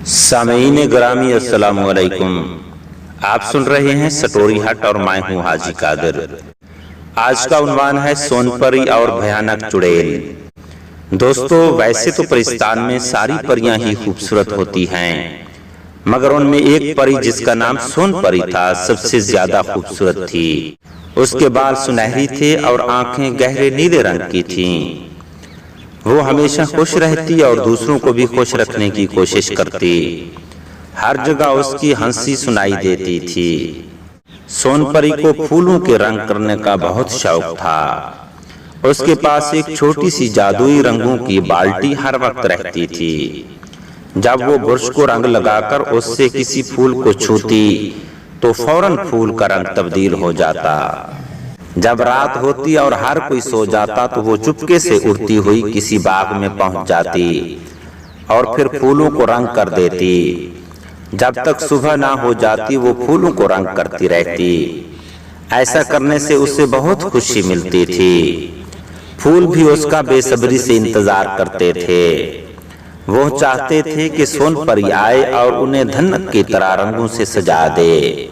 سامعین گرامی السلام علیکم، آپ سن رہے ہیں سٹوری ہٹ اور میں ہوں حاجی قادر۔ آج کا عنوان ہے سون پری اور بھیانک چڑیل۔ دوستو، ویسے تو پرستان میں ساری پریاں ہی خوبصورت ہوتی ہیں، مگر ان میں ایک پری جس کا نام سون پری تھا سب سے زیادہ خوبصورت تھی۔ اس کے بال سنہری تھے اور آنکھیں گہرے نیلے رنگ کی تھیں۔ وہ ہمیشہ خوش رہتی اور دوسروں کو بھی خوش رکھنے کی کوشش کرتی۔ ہر جگہ اس کی ہنسی سنائی دیتی تھی۔ سون پری کو پھولوں کے رنگ کرنے کا بہت شوق تھا۔ اس کے پاس ایک چھوٹی سی جادوئی رنگوں کی بالٹی ہر وقت رہتی تھی۔ جب وہ برش کو رنگ لگا کر اس سے کسی پھول کو چھوتی تو فوراً پھول کا رنگ تبدیل ہو جاتا۔ جب رات ہوتی اور ہر کوئی سو جاتا تو وہ چپکے سے اڑتی ہوئی کسی باغ میں پہنچ جاتی اور پھر پھولوں کو رنگ کر دیتی۔ جب تک صبح نہ ہو جاتی وہ پھولوں کو رنگ کرتی رہتی۔ ایسا کرنے سے اسے بہت خوشی ملتی تھی۔ پھول بھی اس کا بے صبری سے انتظار کرتے تھے۔ وہ چاہتے تھے کہ سون پری آئے اور انہیں دھنک کی طرح رنگوں سے سجا دے۔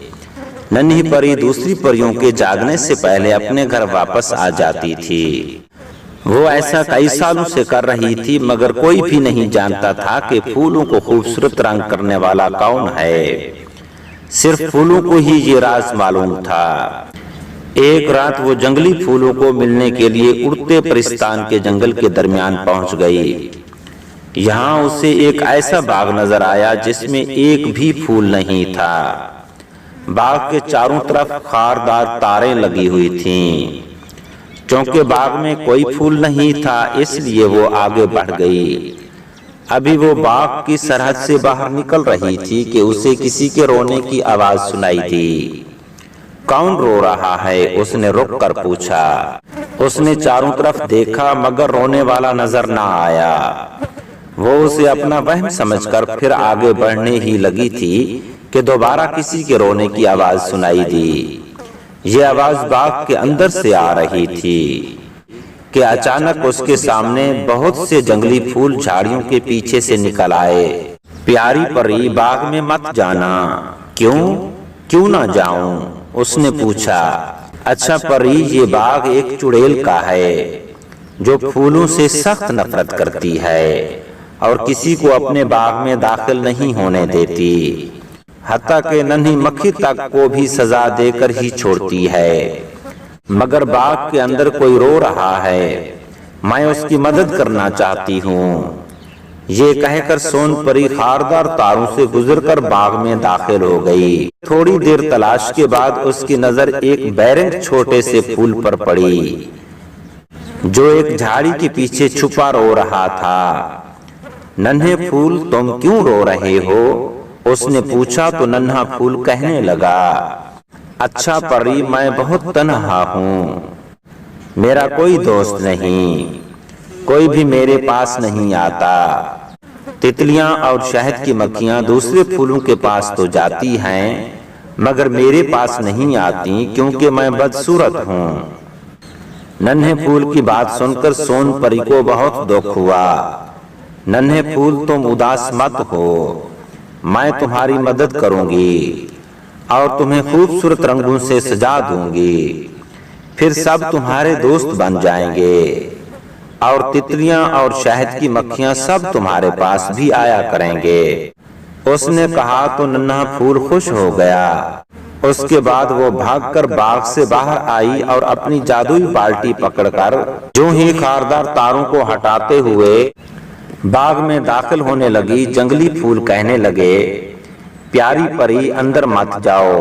ننھی پری دوسری پریوں کے جاگنے سے پہلے اپنے گھر واپس آ جاتی تھی۔ وہ ایسا کئی سالوں سے کر رہی تھی مگر کوئی بھی نہیں جانتا تھا کہ پھولوں کو خوبصورت رنگ کرنے والا کون ہے۔ صرف پھولوں کو ہی یہ راز معلوم تھا۔ ایک رات وہ جنگلی پھولوں کو ملنے کے لیے اڑتے پرستان کے جنگل کے درمیان پہنچ گئی۔ یہاں اسے ایک ایسا باغ نظر آیا جس میں ایک بھی پھول نہیں تھا۔ باغ کے چاروں طرف خاردار تاریں لگی ہوئی تھیں۔ چونکہ باغ میں کوئی پھول نہیں تھا اس لیے وہ آگے بڑھ گئی۔ ابھی وہ باغ کی سرحد سے باہر نکل رہی تھی کہ اسے کسی کے رونے کی آواز سنائی دی۔ کون رو رہا ہے؟ اس نے رک کر پوچھا۔ اس نے چاروں طرف دیکھا مگر رونے والا نظر نہ آیا۔ وہ اسے اپنا وہم سمجھ کر پھر آگے بڑھنے ہی لگی تھی کہ دوبارہ کسی کے رونے کی آواز سنائی دی۔ یہ آواز باغ کے اندر سے آ رہی تھی کہ اچانک اس کے سامنے بہت سے جنگلی پھول جھاڑیوں کے پیچھے سے نکل آئے۔ پیاری پری، باغ میں مت جانا۔ کیوں نہ جاؤں؟ اس نے پوچھا۔ اچھا پری، یہ باغ ایک چڑیل کا ہے جو پھولوں سے سخت نفرت کرتی ہے اور کسی کو اپنے باغ میں داخل نہیں ہونے دیتی، حتیٰ کہ ننھی مکھی تک کو بھی سزا دے کر ہی چھوڑتی ہے۔ مگر باغ کے اندر کوئی رو رہا ہے، میں اس کی مدد کرنا چاہتی ہوں۔ یہ کہہ کر سون پری خاردار تاروں سے گزر کر باغ میں داخل ہو گئی۔ تھوڑی دیر تلاش کے بعد اس کی نظر ایک بیرنگ چھوٹے سے پھول پر پڑی جو ایک جھاڑی کے پیچھے چھپا رو رہا تھا۔ ننھے پھول، تم کیوں رو رہے ہو؟ اس نے پوچھا تو ننھا پھول کہنے لگا، اچھا پری، میں بہت تنہا ہوں، میرا کوئی دوست نہیں، کوئی بھی میرے پاس نہیں آتا۔ تتلیاں اور شہد کی مکھیاں دوسرے پھولوں کے پاس تو جاتی ہیں مگر میرے پاس نہیں آتی کیونکہ میں بدصورت ہوں۔ ننھے پھول کی بات سن کر سون پری کو بہت دکھ ہوا۔ ننھے پھول، تم اداس مت ہو، میں تمہاری مدد کروں گی اور تمہیں خوبصورت رنگوں سے سجا دوں گی، پھر سب تمہارے دوست بن جائیں گے اور تتلیاں اور شہد کی مکھیاں سب تمہارے پاس بھی آیا کریں گے۔ اس نے کہا تو ننھا پھول خوش ہو گیا۔ اس کے بعد وہ بھاگ کر باغ سے باہر آئی اور اپنی جادوئی بالٹی پکڑ کر جو ہی خاردار تاروں کو ہٹاتے ہوئے باغ میں داخل ہونے لگی۔ جنگلی پھول کہنے لگے، پیاری پری، اندر مت جاؤ،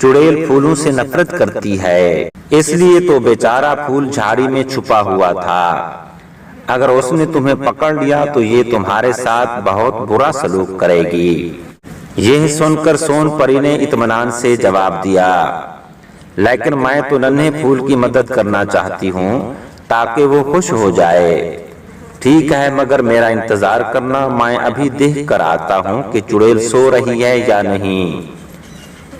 چڑیل پھولوں سے نفرت کرتی ہے، اس لیے تو بیچارہ پھول جھاڑی میں چھپا ہوا تھا۔ اگر اس نے تمہیں پکڑ لیا تو یہ تمہارے ساتھ بہت برا سلوک کرے گی۔ یہ سن کر سون پری نے اطمینان سے جواب دیا، لیکن میں تو ننھے پھول کی مدد کرنا چاہتی ہوں تاکہ وہ خوش ہو جائے۔ ٹھیک ہے، مگر میرا انتظار کرنا، میں ابھی دیکھ کر آتا ہوں کہ چڑیل سو رہی ہے یا نہیں۔